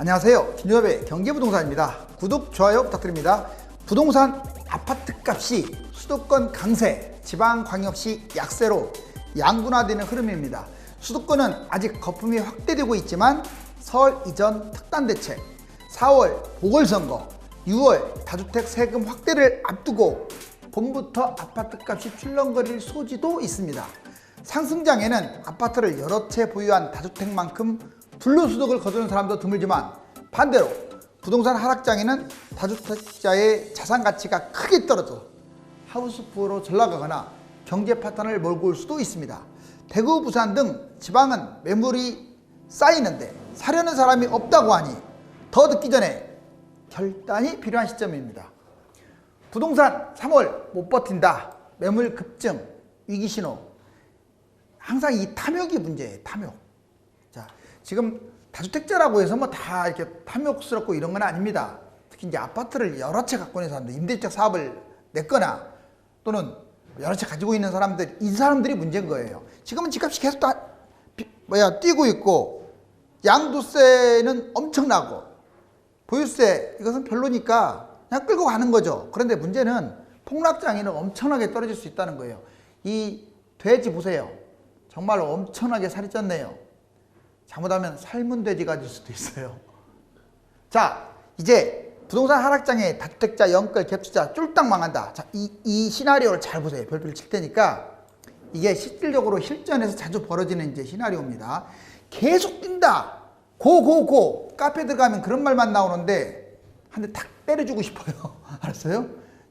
안녕하세요. 김유엽의 경기부동산입니다. 구독, 좋아요 부탁드립니다. 부동산 아파트 값이 수도권 강세, 지방광역시 약세로 양분화되는 흐름입니다. 수도권은 아직 거품이 확대되고 있지만 설 이전 특단대책, 4월 보궐선거, 6월 다주택 세금 확대를 앞두고 봄부터 아파트 값이 출렁거릴 소지도 있습니다. 상승장에는 아파트를 여러 채 보유한 다주택만큼 불로소득을 거두는 사람도 드물지만 반대로 부동산 하락장에는 다주택자의 자산 가치가 크게 떨어져 하우스푸어로 전락하거나 경제 파탄을 몰고 올 수도 있습니다. 대구, 부산 등 지방은 매물이 쌓이는데 사려는 사람이 없다고 하니 더 늦기 전에 결단이 필요한 시점입니다. 부동산 3월 못 버틴다, 매물 급증, 위기신호. 항상 이 탐욕이 문제예요. 탐욕. 자, 지금 다주택자라고 해서 뭐 다 이렇게 탐욕스럽고 이런 건 아닙니다. 특히 이제 아파트를 여러 채 갖고 있는 사람들, 임대주택 사업을 냈거나 또는 여러 채 가지고 있는 사람들, 이 사람들이 문제인 거예요. 지금은 집값이 계속 뛰고 있고, 양도세는 엄청나고, 보유세 이것은 별로니까 그냥 끌고 가는 거죠. 그런데 문제는 폭락장에는 엄청나게 떨어질 수 있다는 거예요. 이 돼지 보세요. 정말 엄청나게 살이 쪘네요. 잘못하면 삶은 돼지가 될 수도 있어요. 자, 이제 부동산 하락장에 다주택자, 영끌, 갭투자 쫄딱 망한다. 자, 이 시나리오를 잘 보세요. 별표를 칠 테니까. 이게 실질적으로 실전에서 자주 벌어지는 이제 시나리오입니다. 계속 뛴다. 고. 카페 들어가면 그런 말만 나오는데 한 대 탁 때려주고 싶어요. 알았어요?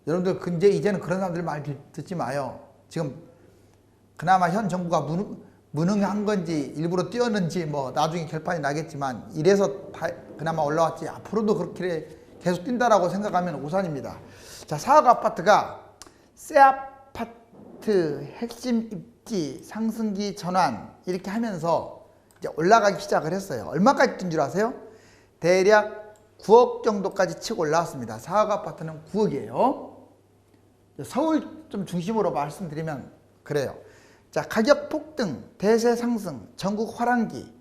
여러분들 이제는 그런 사람들 말 듣지 마요. 지금 그나마 현 정부가 무능한 건지 일부러 뛰었는지 뭐 나중에 결판이 나겠지만 이래서 그나마 올라왔지, 앞으로도 그렇게 계속 뛴다라고 생각하면 오산입니다. 자, 4억 아파트가 새 아파트 핵심 입지 상승기 전환 이렇게 하면서 이제 올라가기 시작을 했어요. 얼마까지 뛴 줄 아세요? 대략 9억 정도까지 치고 올라왔습니다. 4억 아파트는 9억이에요. 서울 좀 중심으로 말씀드리면 그래요. 자, 가격 폭등, 대세 상승, 전국 화랑기.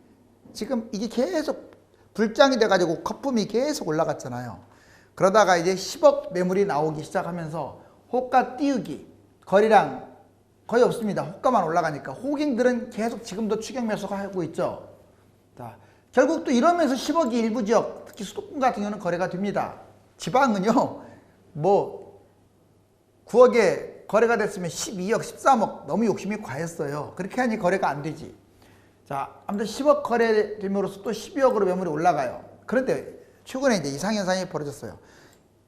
지금 이게 계속 불장이 돼가지고 거품이 계속 올라갔잖아요. 그러다가 이제 10억 매물이 나오기 시작하면서 호가 띄우기, 거리랑 거의 없습니다. 호가만 올라가니까. 호갱들은 계속 지금도 추격 매수가 하고 있죠. 자, 결국 또 이러면서 10억이 일부 지역, 특히 수도권 같은 경우는 거래가 됩니다. 지방은요, 뭐 9억에 거래가 됐으면 12억, 13억 너무 욕심이 과했어요. 그렇게 하니 거래가 안 되지. 자, 아무튼 10억 거래됨으로써 또 12억으로 매물이 올라가요. 그런데 최근에 이제 이상현상이 벌어졌어요.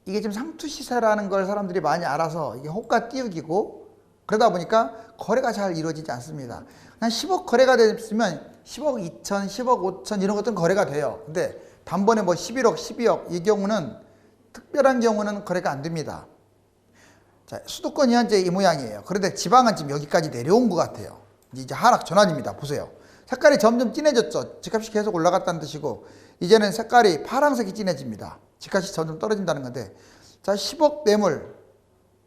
이게 지금 상투시세라는 걸 사람들이 많이 알아서 이게 호가 띄우기고 그러다 보니까 거래가 잘 이루어지지 않습니다. 한 10억 거래가 됐으면 10억 2천, 10억 5천 이런 것들은 거래가 돼요. 근데 단번에 뭐 11억, 12억 이 경우는 특별한 경우는 거래가 안 됩니다. 자, 수도권이 현재 이 모양이에요. 그런데 지방은 지금 여기까지 내려온 것 같아요. 이제 하락 전환입니다. 보세요. 색깔이 점점 진해졌죠. 집값이 계속 올라갔다는 뜻이고, 이제는 색깔이 파란색이 진해집니다. 집값이 점점 떨어진다는 건데, 자, 10억 매물,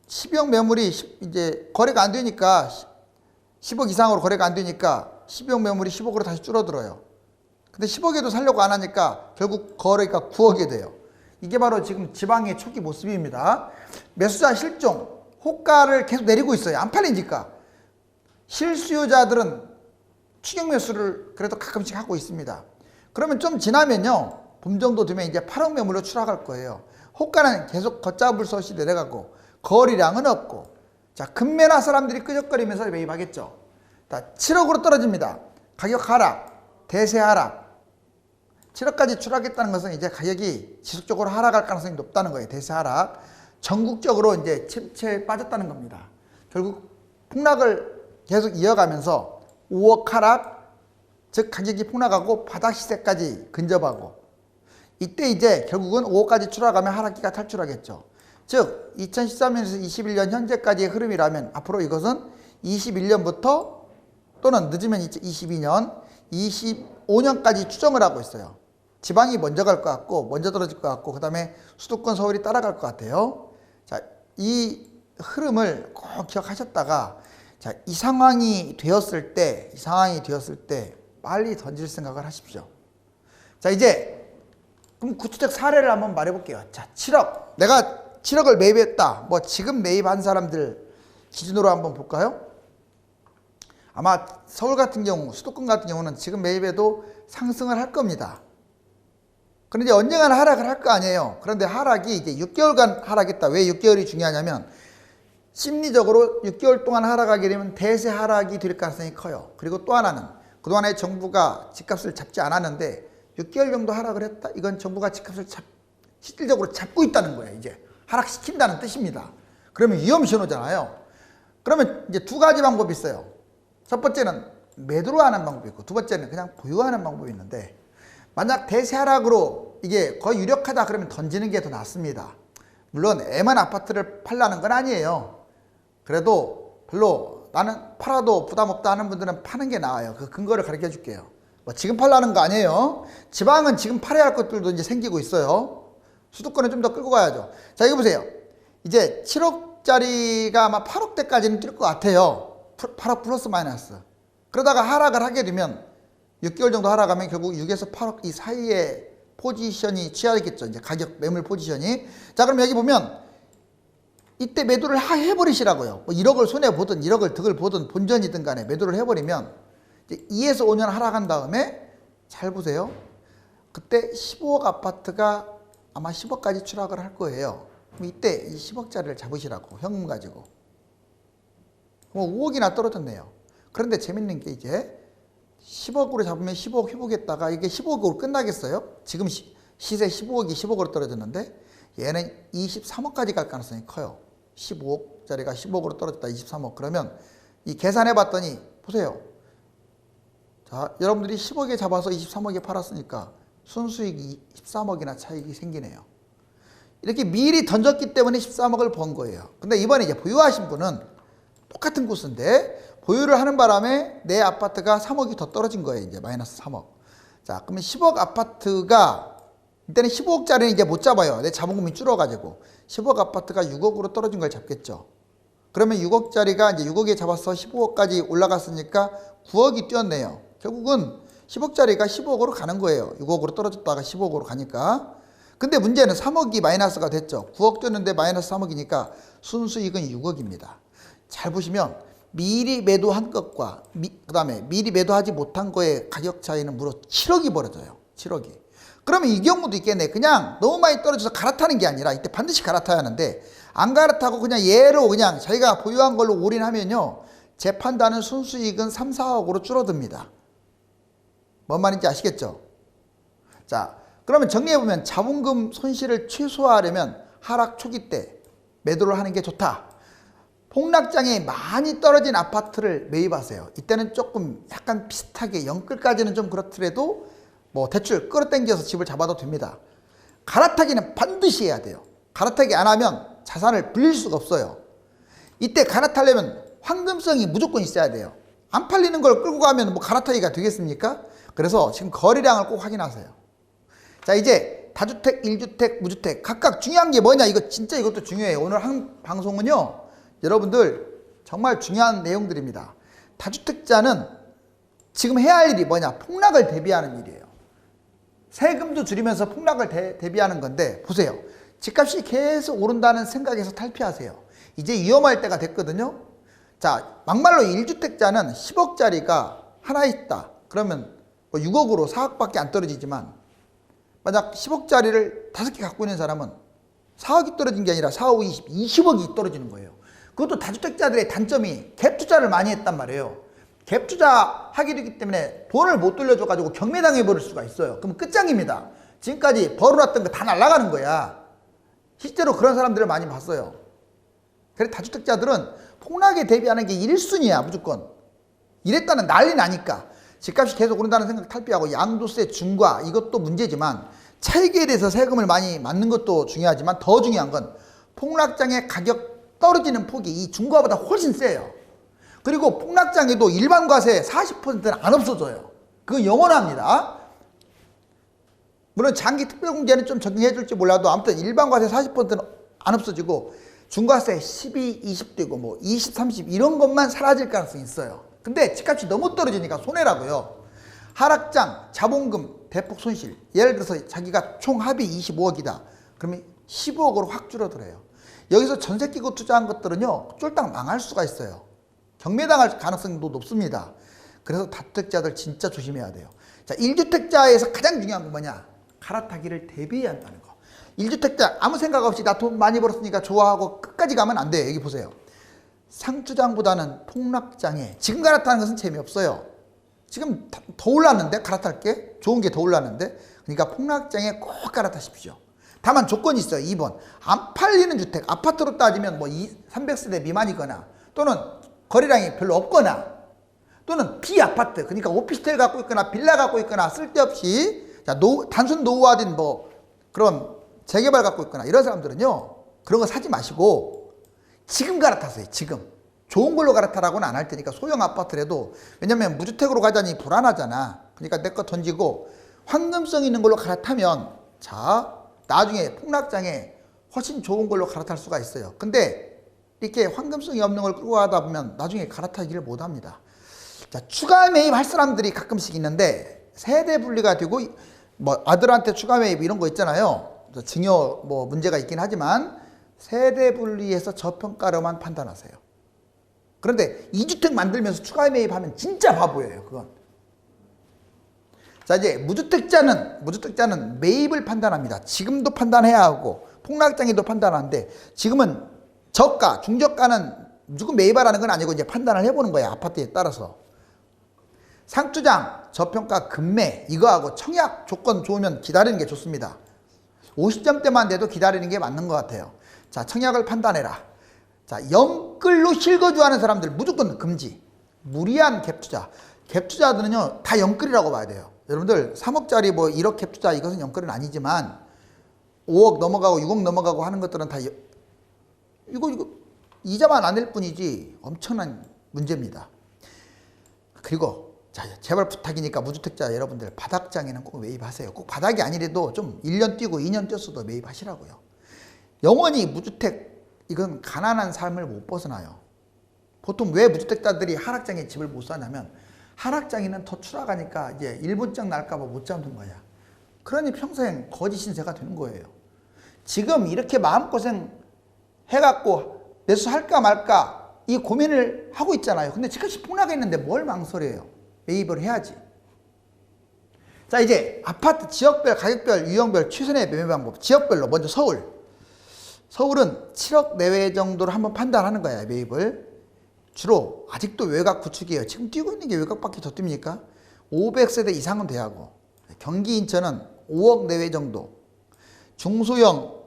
12억 매물이 이제 거래가 안 되니까, 10억 이상으로 거래가 안 되니까 12억 매물이 10억으로 다시 줄어들어요. 근데 10억에도 살려고 안 하니까 결국 거래가 9억이 돼요. 이게 바로 지금 지방의 초기 모습입니다. 매수자 실종, 호가를 계속 내리고 있어요. 안 팔리니까. 실수요자들은 추격 매수를 그래도 가끔씩 하고 있습니다. 그러면 좀 지나면요, 봄 정도 되면 이제 8억 매물로 추락할 거예요. 호가는 계속 걷잡을 수 없이 내려가고 거래량은 없고, 자, 금매나 사람들이 끄적거리면서 매입하겠죠. 자, 7억으로 떨어집니다. 가격 하락, 대세 하락. 7억까지 추락했다는 것은 이제 가격이 지속적으로 하락할 가능성이 높다는 거예요. 대세 하락. 전국적으로 이제 침체에 빠졌다는 겁니다. 결국 폭락을 계속 이어가면서 5억 하락, 즉 가격이 폭락하고 바닥 시세까지 근접하고, 이때 이제 결국은 5억까지 추락하면 하락기가 탈출하겠죠. 즉 2013년에서 21년 현재까지의 흐름이라면 앞으로 이것은 21년부터 또는 늦으면 22년, 25년까지 추정을 하고 있어요. 지방이 먼저 갈 것 같고, 먼저 떨어질 것 같고, 그 다음에 수도권, 서울이 따라갈 것 같아요. 자, 이 흐름을 꼭 기억하셨다가, 자, 이 상황이 되었을 때 빨리 던질 생각을 하십시오. 자, 이제 그럼 구주택 사례를 한번 말해볼게요. 자, 7억. 내가 7억을 매입했다. 뭐 지금 매입한 사람들 기준으로 한번 볼까요? 아마 서울 같은 경우, 수도권 같은 경우는 지금 매입해도 상승을 할 겁니다. 그런데 언젠가는 하락을 할 거 아니에요. 그런데 하락이 이제 6개월간 하락했다. 왜 6개월이 중요하냐면 심리적으로 6개월 동안 하락하게 되면 대세 하락이 될 가능성이 커요. 그리고 또 하나는 그동안에 정부가 집값을 잡지 않았는데 6개월 정도 하락을 했다. 이건 정부가 집값을 실질적으로 잡고 있다는 거예요. 이제 하락시킨다는 뜻입니다. 그러면 위험 신호잖아요. 그러면 이제 두 가지 방법이 있어요. 첫 번째는 매도로 하는 방법이 있고 두 번째는 그냥 보유하는 방법이 있는데 만약 대세 하락으로 이게 거의 유력하다 그러면 던지는 게 더 낫습니다. 물론 애만 아파트를 팔라는 건 아니에요. 그래도 별로 나는 팔아도 부담 없다 하는 분들은 파는 게 나아요. 그 근거를 가르쳐 줄게요. 뭐 지금 팔라는 거 아니에요. 지방은 지금 팔아야 할 것들도 이제 생기고 있어요. 수도권은 좀 더 끌고 가야죠. 자, 이거 보세요. 이제 7억짜리가 아마 8억대까지는 뛸 것 같아요. 8억 플러스 마이너스. 그러다가 하락을 하게 되면 6개월 정도 하락하면 결국 6에서 8억 이 사이에 포지션이 취하겠죠. 이제 가격 매물 포지션이. 자, 그럼 여기 보면 이때 매도를 해버리시라고요. 뭐 1억을 손해보든 1억을 득을 보든 본전이든 간에 매도를 해버리면 이제 2에서 5년 하락한 다음에 잘 보세요. 그때 15억 아파트가 아마 10억까지 추락을 할 거예요. 그럼 이때 이 10억짜리를 잡으시라고 현금 가지고. 뭐 5억이나 떨어졌네요. 그런데 재밌는 게 이제 10억으로 잡으면 15억 회복했다가 이게 15억으로 끝나겠어요? 지금 시세 15억이 10억으로 떨어졌는데 얘는 23억까지 갈 가능성이 커요. 15억짜리가 10억으로 떨어졌다 23억. 그러면 이 계산해 봤더니 보세요. 자, 여러분들이 10억에 잡아서 23억에 팔았으니까 순수익이 13억이나 차익이 생기네요. 이렇게 미리 던졌기 때문에 13억을 번 거예요. 근데 이번에 이제 보유하신 분은 똑같은 코스인데 보유를 하는 바람에 내 아파트가 3억이 더 떨어진 거예요. 이제 마이너스 3억. 자, 그러면 10억 아파트가 이때는 15억짜리는 이제 못 잡아요. 내 자본금이 줄어가지고 10억 아파트가 6억으로 떨어진 걸 잡겠죠. 그러면 6억짜리가 이제 6억에 잡아서 15억까지 올라갔으니까 9억이 뛰었네요. 결국은 10억짜리가 15억으로 가는 거예요. 6억으로 떨어졌다가 15억으로 가니까. 근데 문제는 3억이 마이너스가 됐죠. 9억 뛰었는데 마이너스 3억이니까 순수익은 6억입니다. 잘 보시면 미리 매도한 것과 그 다음에 미리 매도하지 못한 거의 가격 차이는 무려 7억이 벌어져요. 7억이. 그러면 이 경우도 있겠네. 그냥 너무 많이 떨어져서 갈아타는 게 아니라 이때 반드시 갈아타야 하는데 안 갈아타고 그냥 얘로 그냥 자기가 보유한 걸로 올인하면요. 제 판단은 순수익은 3, 4억으로 줄어듭니다. 뭔 말인지 아시겠죠? 자, 그러면 정리해보면 자본금 손실을 최소화하려면 하락 초기 때 매도를 하는 게 좋다. 폭락장에 많이 떨어진 아파트를 매입하세요. 이때는 조금 약간 비슷하게 영끌까지는 좀 그렇더라도 뭐 대출 끌어당겨서 집을 잡아도 됩니다. 갈아타기는 반드시 해야 돼요. 갈아타기 안 하면 자산을 불릴 수가 없어요. 이때 갈아타려면 황금성이 무조건 있어야 돼요. 안 팔리는 걸 끌고 가면 뭐 갈아타기가 되겠습니까? 그래서 지금 거래량을 꼭 확인하세요. 자, 이제 다주택, 1주택, 무주택 각각 중요한 게 뭐냐? 이거 진짜 이것도 중요해요. 오늘 한 방송은요. 여러분들 정말 중요한 내용들입니다. 다주택자는 지금 해야 할 일이 뭐냐? 폭락을 대비하는 일이에요. 세금도 줄이면서 폭락을 대비하는 건데 보세요. 집값이 계속 오른다는 생각에서 탈피하세요. 이제 위험할 때가 됐거든요. 자, 막말로 1주택자는 10억짜리가 하나 있다. 그러면 뭐 6억으로 4억밖에 안 떨어지지만 만약 10억짜리를 5개 갖고 있는 사람은 4억이 떨어진 게 아니라 4, 5, 20억이 떨어지는 거예요. 그것도 다주택자들의 단점이 갭 투자를 많이 했단 말이에요. 갭 투자하게 되기 때문에 돈을 못 돌려줘가지고 경매당해 버릴 수가 있어요. 그럼 끝장입니다. 지금까지 벌어놨던 거 다 날아가는 거야. 실제로 그런 사람들을 많이 봤어요. 그래서 다주택자들은 폭락에 대비하는 게 1순위야 무조건. 이랬다는 난리 나니까 집값이 계속 오른다는 생각 탈피하고 양도세 중과 이것도 문제지만 차익에 대해서 세금을 많이 맞는 것도 중요하지만 더 중요한 건 폭락장의 가격 떨어지는 폭이 이 중과보다 훨씬 세요. 그리고 폭락장에도 일반 과세 40%는 안 없어져요. 그건 영원합니다. 물론 장기 특별공제는 좀 적용해 줄지 몰라도 아무튼 일반 과세 40%는 안 없어지고 중과세 12, 20되고 뭐 20, 30 이런 것만 사라질 가능성이 있어요. 근데 집값이 너무 떨어지니까 손해라고요. 하락장, 자본금 대폭 손실. 예를 들어서 자기가 총 합이 25억이다. 그러면 15억으로 확 줄어들어요. 여기서 전세 끼고 투자한 것들은요, 쫄딱 망할 수가 있어요. 경매당할 가능성도 높습니다. 그래서 다주택자들 진짜 조심해야 돼요. 자, 1주택자에서 가장 중요한 건 뭐냐? 갈아타기를 대비해야 한다는 거. 1주택자 아무 생각 없이 나 돈 많이 벌었으니까 좋아하고 끝까지 가면 안 돼요. 여기 보세요. 상주장보다는 폭락장에 지금 갈아타는 것은 재미없어요. 지금 더 올랐는데 갈아탈 게 좋은 게 더 올랐는데 그러니까 폭락장에 꼭 갈아타십시오. 다만 조건이 있어요. 2번 안 팔리는 주택 아파트로 따지면 뭐 300세대 미만이거나 또는 거래량이 별로 없거나 또는 비아파트 그러니까 오피스텔 갖고 있거나 빌라 갖고 있거나 쓸데없이 단순 노후화된 뭐 그런 재개발 갖고 있거나 이런 사람들은요 그런 거 사지 마시고 지금 갈아타세요. 지금 좋은 걸로 갈아타라고는 안 할 테니까 소형 아파트라도 왜냐면 무주택으로 가자니 불안하잖아. 그러니까 내 거 던지고 황금성 있는 걸로 갈아타면 자 나중에 폭락장에 훨씬 좋은 걸로 갈아탈 수가 있어요. 근데 이렇게 황금성이 없는 걸 끌고 가다 보면 나중에 갈아타기를 못 합니다. 자, 추가 매입할 사람들이 가끔씩 있는데 세대 분리가 되고 뭐 아들한테 추가 매입 이런 거 있잖아요. 증여 뭐 문제가 있긴 하지만 세대 분리해서 저평가로만 판단하세요. 그런데 2주택 만들면서 추가 매입하면 진짜 바보예요. 그건. 자, 이제 무주택자는 매입을 판단합니다. 지금도 판단해야 하고 폭락장애도 판단하는데 지금은 저가, 중저가는 무조건 매입하라는 건 아니고 이제 판단을 해보는 거예요. 아파트에 따라서. 상주장, 저평가, 급매 이거하고 청약 조건 좋으면 기다리는 게 좋습니다. 50점대만 돼도 기다리는 게 맞는 것 같아요. 자, 청약을 판단해라. 자, 영끌로 실거주하는 사람들 무조건 금지. 무리한 갭투자. 갭투자들은요 다 영끌이라고 봐야 돼요. 여러분들 3억짜리 뭐 1억 갭투자 이것은 영끌은 아니지만 5억 넘어가고 6억 넘어가고 하는 것들은 다 이거 이자만 안 낼 뿐이지 엄청난 문제입니다. 그리고 자, 제발 부탁이니까 무주택자 여러분들 바닥장에는 꼭 매입하세요. 꼭 바닥이 아니래도 좀 1년 뛰고 2년 뛰었어도 매입하시라고요. 영원히 무주택 이건 가난한 삶을 못 벗어나요. 보통 왜 무주택자들이 하락장에 집을 못 사냐면 하락장에는 더 추락하니까 이제 일본장 날까봐 못 잡는 거야. 그러니 평생 거지 신세가 되는 거예요. 지금 이렇게 마음고생 해갖고 매수할까 말까 이 고민을 하고 있잖아요. 근데 집값이 폭락했는데 뭘 망설여요. 매입을 해야지. 자, 이제 아파트 지역별, 가격별, 유형별 최선의 매매 방법. 지역별로 먼저 서울은 7억 내외 정도로 한번 판단하는 거야. 매입을. 주로 아직도 외곽 구축이에요. 지금 뛰고 있는 게 외곽밖에 더 뜁니까? 500세대 이상은 돼야 하고. 경기 인천은 5억 내외 정도. 중소형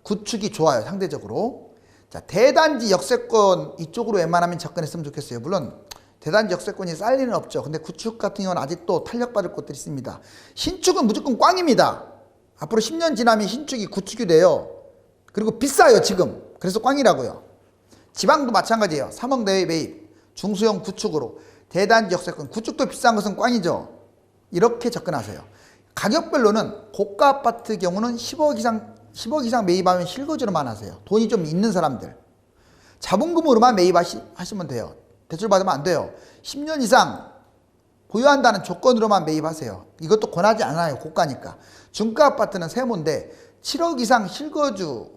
구축이 좋아요. 상대적으로. 자, 대단지 역세권 이쪽으로 웬만하면 접근했으면 좋겠어요. 물론 대단지 역세권이 쌀 리는 없죠. 근데 구축 같은 경우는 아직도 탄력받을 곳들이 있습니다. 신축은 무조건 꽝입니다. 앞으로 10년 지나면 신축이 구축이 돼요. 그리고 비싸요 지금. 그래서 꽝이라고요. 지방도 마찬가지예요. 3억 내외 매입, 중소형 구축으로 대단지 역세권, 구축도 비싼 것은 꽝이죠. 이렇게 접근하세요. 가격별로는 고가 아파트 경우는 10억 이상 매입하면 실거주로만 하세요. 돈이 좀 있는 사람들. 자본금으로만 매입하시면 돼요. 대출 받으면 안 돼요. 10년 이상 보유한다는 조건으로만 매입하세요. 이것도 권하지 않아요. 고가니까. 중가 아파트는 세모인데 7억 이상 실거주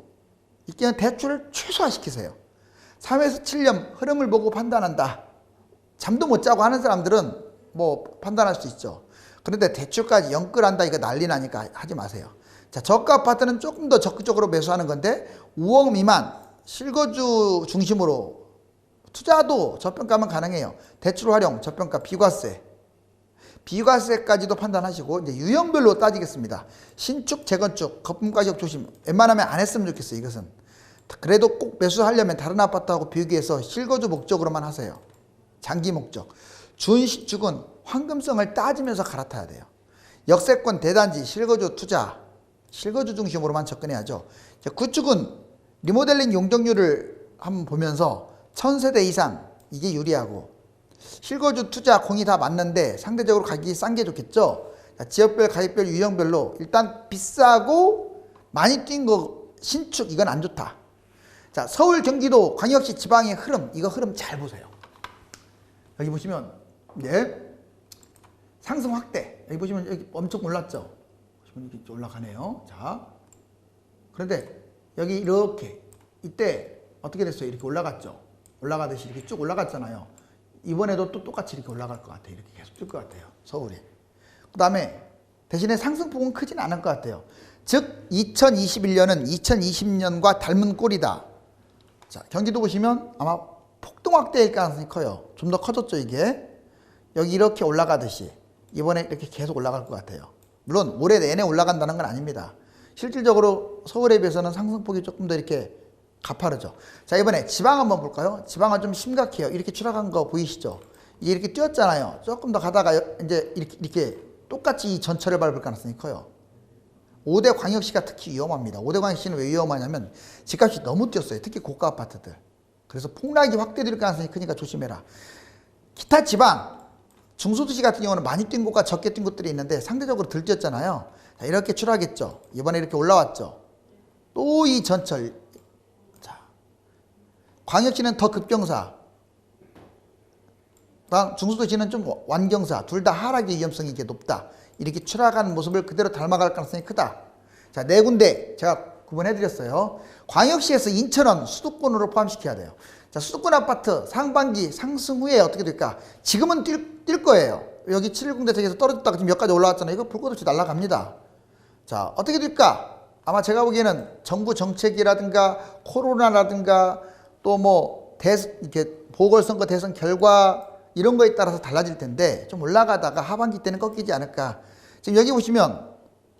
있기는 대출을 최소화시키세요. 3에서 7년 흐름을 보고 판단한다. 잠도 못 자고 하는 사람들은 뭐 판단할 수 있죠. 그런데 대출까지 영끌한다 이거 난리 나니까 하지 마세요. 자, 저가 아파트는 조금 더 적극적으로 매수하는 건데 5억 미만 실거주 중심으로 투자도 저평가면 가능해요. 대출 활용, 저평가, 비과세까지도 판단하시고 이제 유형별로 따지겠습니다. 신축, 재건축, 거품 가격 조심. 웬만하면 안 했으면 좋겠어요. 이것은. 그래도 꼭 매수하려면 다른 아파트하고 비교해서 실거주 목적으로만 하세요. 장기 목적. 준신축은 황금성을 따지면서 갈아타야 돼요. 역세권, 대단지, 실거주 투자, 실거주 중심으로만 접근해야죠. 구축은 리모델링 용적률을 한번 보면서 1000세대 이상 이게 유리하고 실거주 투자 공이 다 맞는데 상대적으로 가격이 싼 게 좋겠죠. 지역별, 가격별, 유형별로 일단 비싸고 많이 뛴 거 신축 이건 안 좋다. 자, 서울, 경기도, 광역시, 지방의 흐름 이거 흐름 잘 보세요. 여기 보시면 예, 상승 확대. 여기 보시면 여기 엄청 올랐죠. 보시면 이렇게 올라가네요. 자, 그런데 여기 이렇게 이때 어떻게 됐어요? 이렇게 올라갔죠. 올라가듯이 이렇게 쭉 올라갔잖아요. 이번에도 또 똑같이 이렇게 올라갈 것 같아요. 이렇게 계속 뛸 것 같아요. 서울이. 그 다음에 대신에 상승폭은 크지는 않을 것 같아요. 즉 2021년은 2020년과 닮은 꼴이다. 자, 경기도 보시면 아마 폭등 확대일 가능성이 커요. 좀 더 커졌죠, 이게. 여기 이렇게 올라가듯이 이번에 이렇게 계속 올라갈 것 같아요. 물론 올해 내내 올라간다는 건 아닙니다. 실질적으로 서울에 비해서는 상승폭이 조금 더 이렇게 가파르죠. 자, 이번에 지방 한번 볼까요? 지방은 좀 심각해요. 이렇게 추락한 거 보이시죠? 이게 이렇게 뛰었잖아요. 조금 더 가다가 이제 이렇게 똑같이 이 전철을 밟을 가능성이 커요. 5대 광역시가 특히 위험합니다. 5대 광역시는 왜 위험하냐면 집값이 너무 뛰었어요. 특히 고가 아파트들. 그래서 폭락이 확대될 가능성이 크니까 조심해라. 기타 지방, 중소도시 같은 경우는 많이 뛴 곳과 적게 뛴 곳들이 있는데 상대적으로 덜 뛰었잖아요. 자, 이렇게 추락했죠. 이번에 이렇게 올라왔죠. 또 이 전철. 자, 광역시는 더 급경사. 중소도시는 좀 완경사. 둘 다 하락의 위험성이 이게 높다. 이렇게 추락하는 모습을 그대로 닮아갈 가능성이 크다. 자, 네 군데 제가 구분해드렸어요. 광역시에서 인천은 수도권으로 포함시켜야 돼요. 자, 수도권 아파트 상반기 상승 후에 어떻게 될까? 지금은 뛸 거예요. 여기 710대책에서 떨어졌다가 지금 여기까지 올라왔잖아요. 이거 볼 것 없이 날아갑니다. 자, 어떻게 될까? 아마 제가 보기에는 정부 정책이라든가 코로나라든가 또 뭐 이렇게 보궐선거 대선 결과 이런 거에 따라서 달라질 텐데 좀 올라가다가 하반기 때는 꺾이지 않을까. 지금 여기 보시면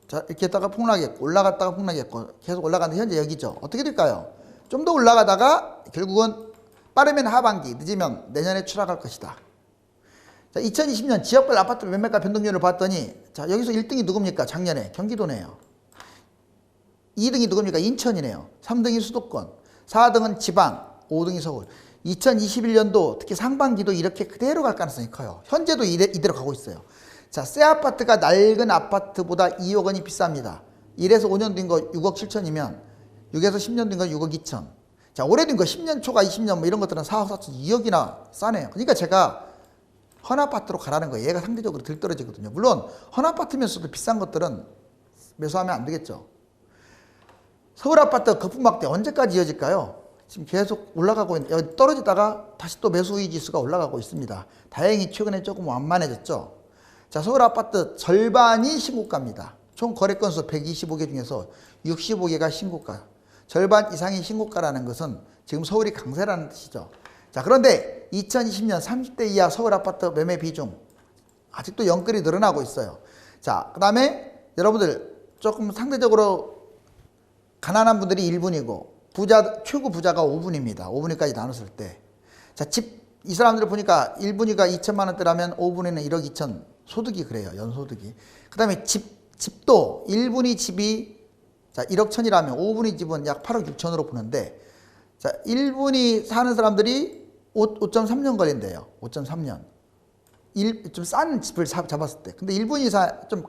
자, 이렇게 했다가 폭락했고 올라갔다가 폭락했고 계속 올라가는데 현재 여기죠. 어떻게 될까요? 좀 더 올라가다가 결국은 빠르면 하반기, 늦으면 내년에 추락할 것이다. 자, 2020년 지역별 아파트 매매가 변동률을 봤더니 자, 여기서 1등이 누굽니까? 작년에 경기도네요. 2등이 누굽니까? 인천이네요. 3등이 수도권, 4등은 지방, 5등이 서울. 2021년도 특히 상반기도 이렇게 그대로 갈 가능성이 커요. 현재도 이대로 가고 있어요. 자, 새 아파트가 낡은 아파트보다 2억 원이 비쌉니다. 1에서 5년 된 거 6억 7천이면 6에서 10년 된 건 6억 2천. 자, 오래된 거 10년 초과 20년 뭐 이런 것들은 4억 4천 2억이나 싸네요. 그러니까 제가 헌아파트로 가라는 거예요. 얘가 상대적으로 덜 떨어지거든요. 물론 헌아파트면서도 비싼 것들은 매수하면 안 되겠죠. 서울 아파트 거품 확대 언제까지 이어질까요? 지금 계속 올라가고 있는, 여기 떨어지다가 다시 또 매수 우위 지수가 올라가고 있습니다. 다행히 최근에 조금 완만해졌죠. 자, 서울 아파트 절반이 신고가입니다. 총 거래 건수 125개 중에서 65개가 신고가. 절반 이상이 신고가라는 것은 지금 서울이 강세라는 뜻이죠. 자, 그런데 2020년 30대 이하 서울 아파트 매매 비중 아직도 영끌이 늘어나고 있어요. 자, 그 다음에 여러분들 조금 상대적으로 가난한 분들이 1분이고 최고 부자가 5분입니다. 5분위까지 나눴을 때. 자, 이 사람들 보니까 1분위가 2천만 원대라면 5분위는 1억 2천 소득이 그래요. 연소득이. 그 다음에 집도 1분위 집이 자, 1억 천이라면 5분위 집은 약 8억 6천으로 보는데 자, 1분위 사는 사람들이 5.3년 걸린대요. 5.3년. 좀 싼 집을 잡았을 때. 근데 1분위 좀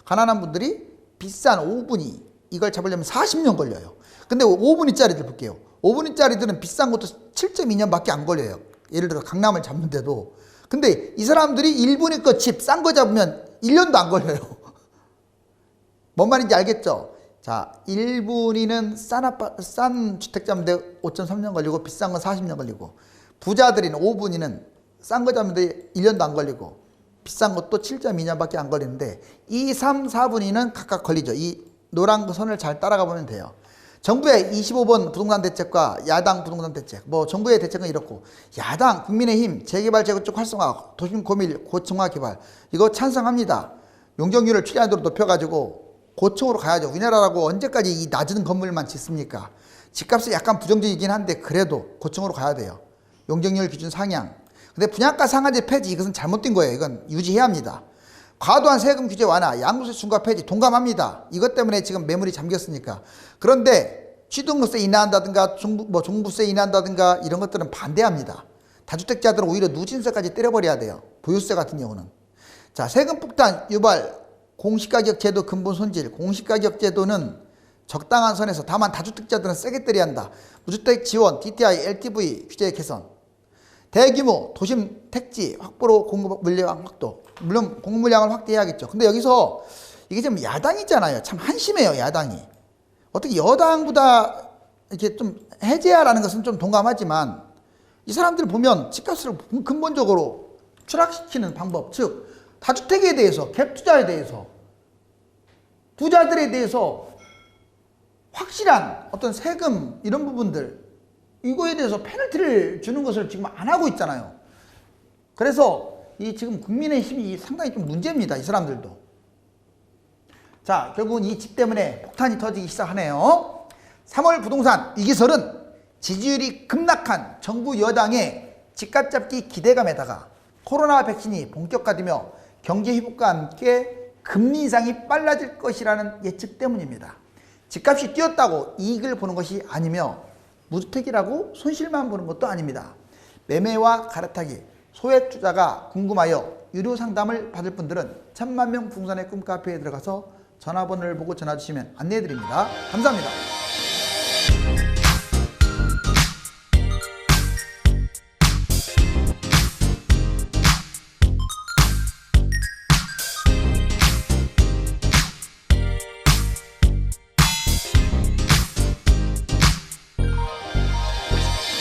가난한 분들이 비싼 5분위 이걸 잡으려면 40년 걸려요. 근데 5분위짜리들 볼게요. 5분위짜리들은 비싼 것도 7.2년밖에 안 걸려요. 예를 들어 강남을 잡는데도. 근데 이 사람들이 1분위 거 집 싼 거 잡으면 1년도 안 걸려요. 뭔 말인지 알겠죠? 자, 1분위는 싼 주택 잡는데 5.3년 걸리고 비싼 건 40년 걸리고 부자들인 5분위는 싼 거 잡는데 1년도 안 걸리고 비싼 것도 7.2년밖에 안 걸리는데 2, 3, 4분위는 각각 걸리죠. 이 노란 선을 잘 따라가 보면 돼요. 정부의 25번 부동산 대책과 야당 부동산 대책, 뭐 정부의 대책은 이렇고 야당 국민의힘 재개발 재건축 활성화 도심 고밀 고층화 개발 이거 찬성합니다. 용적률을 최대한으로 높여가지고 고층으로 가야죠. 우리나라라고 언제까지 이 낮은 건물만 짓습니까? 집값이 약간 부정적이긴 한데 그래도 고층으로 가야 돼요. 용적률 기준 상향. 근데 분양가 상한제 폐지 이것은 잘못된 거예요. 이건 유지해야 합니다. 과도한 세금 규제 완화, 양도세 중과 폐지 동감합니다. 이것 때문에 지금 매물이 잠겼으니까. 그런데 취득세 인하한다든가 종부세 인하한다든가 이런 것들은 반대합니다. 다주택자들은 오히려 누진세까지 때려버려야 돼요. 보유세 같은 경우는. 자, 세금 폭탄 유발, 공시가격 제도 근본 손질. 공시가격 제도는 적당한 선에서 다만 다주택자들은 세게 때려야 한다. 무주택 지원, DTI, LTV 규제 개선. 대규모 도심 택지 확보로 공급 물량 확보. 물론 공급 물량을 확대해야겠죠. 근데 여기서 이게 좀 야당이잖아요. 참 한심해요, 야당이. 어떻게 여당보다 이렇게 좀 해제하라는 것은 좀 동감하지만 이 사람들 보면 집값을 근본적으로 추락시키는 방법, 즉 다주택에 대해서, 갭투자에 대해서, 부자들에 대해서 확실한 어떤 세금 이런 부분들 이거에 대해서 페널티를 주는 것을 지금 안 하고 있잖아요. 그래서 이 지금 국민의힘이 상당히 좀 문제입니다. 이 사람들도. 자, 결국은 이 집 때문에 폭탄이 터지기 시작하네요. 3월 부동산 이 기설은 지지율이 급락한 정부 여당의 집값 잡기 기대감에다가 코로나 백신이 본격화되며 경제 회복과 함께 금리 인상이 빨라질 것이라는 예측 때문입니다. 집값이 뛰었다고 이익을 보는 것이 아니며 무주택이라고 손실만 보는 것도 아닙니다. 매매와 갈아타기, 소액 투자가 궁금하여 유료 상담을 받을 분들은 1000만 명 부동산의 꿈 카페에 들어가서 전화번호를 보고 전화 주시면 안내해 드립니다. 감사합니다.